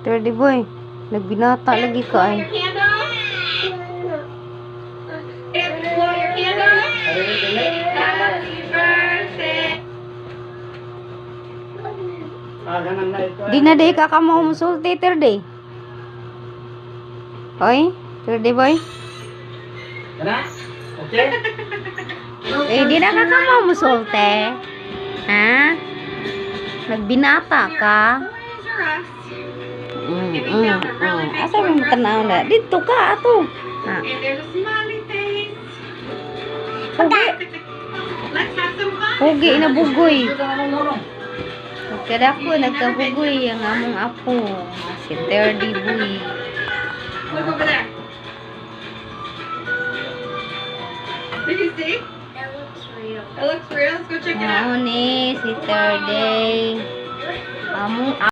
Dirty boy. Nagbinata lagi ka ay. Di na day ka mo musulti, Dirty. Hoy, Dirty boy. Okay? Di na ka mo musulti. Ha? Nagbinata ka. Asa mo tanaw na? Dito ka ato. Ha. Pugi na bugoy. Kada ko nagkabugoy ang among apo. Si Dirty boy. Look over there. Did you see? That looks real. It looks real. Let's go check it out. Mao ni si Dirty. Among